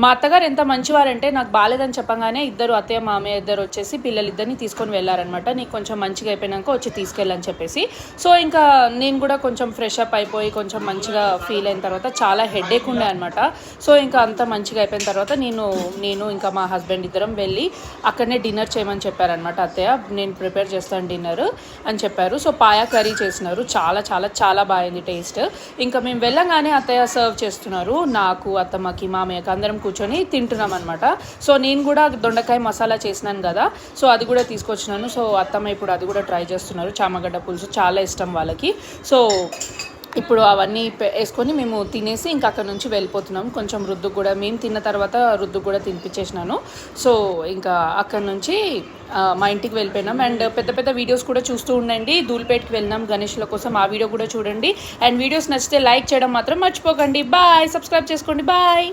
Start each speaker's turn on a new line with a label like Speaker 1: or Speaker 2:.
Speaker 1: మా అత్తగారు ఎంత మంచివారంటే నాకు బాలేదని చెప్పగానే ఇద్దరు అత్తయ్య మామయ్య ఇద్దరు వచ్చేసి పిల్లలిద్దరిని తీసుకొని వెళ్ళారనమాట. నీకు కొంచెం మంచిగా అయిపోయినాక వచ్చి తీసుకెళ్ళని చెప్పేసి. సో ఇంకా నేను కూడా కొంచెం ఫ్రెష్ అప్ అయిపోయి కొంచెం మంచిగా ఫీల్ అయిన తర్వాత చాలా హెడేక్ ఉండే అనమాట. సో ఇంకా అంత మంచిగా అయిపోయిన తర్వాత నేను ఇంకా మా హస్బెండ్ ఇద్దరం వెళ్ళి అక్కడనే డిన్నర్ చేయమని చెప్పారనమాట. అత్తయ్య నేను ప్రిపేర్ చేస్తాను డిన్నర్ అని చెప్పారు. సో పాయా కర్రీ చేసినారు, చాలా చాలా చాలా బాగుంది టేస్ట్. ఇంకా మేము వెళ్ళంగానే అత్తయ్య సర్వ్ చేస్తున్నారు, నాకు అత్తమ్మకి మామయ్యకి అందరం కూర్చొని తింటున్నాం అనమాట. సో నేను కూడా దొండకాయ మసాలా చేసినాను కదా, సో అది కూడా తీసుకొచ్చినాను. సో అత్తమ్మ ఇప్పుడు అది కూడా ట్రై చేస్తున్నారు. చామగడ్డ పులుసు చాలా ఇష్టం వాళ్ళకి. సో ఇప్పుడు అవన్నీ వేసుకొని మేము తినేసి ఇంకా అక్కడ నుంచి వెళ్ళిపోతున్నాం. కొంచెం రుద్దుకు కూడా మేము తిన్న తర్వాత రుద్దుకు కూడా తినిపించేసినాను. సో ఇంకా అక్కడ నుంచి మా ఇంటికి వెళ్ళిపోయినాం. అండ్ పెద్ద పెద్ద వీడియోస్ కూడా చూస్తూ ఉండండి. ధూల్పేట్కి వెళ్ళినాం గణేష్ల కోసం, ఆ వీడియో కూడా చూడండి. అండ్ వీడియోస్ నచ్చితే లైక్ చేయడం మాత్రం మర్చిపోకండి. బాయ్, సబ్స్క్రైబ్ చేసుకోండి. బాయ్.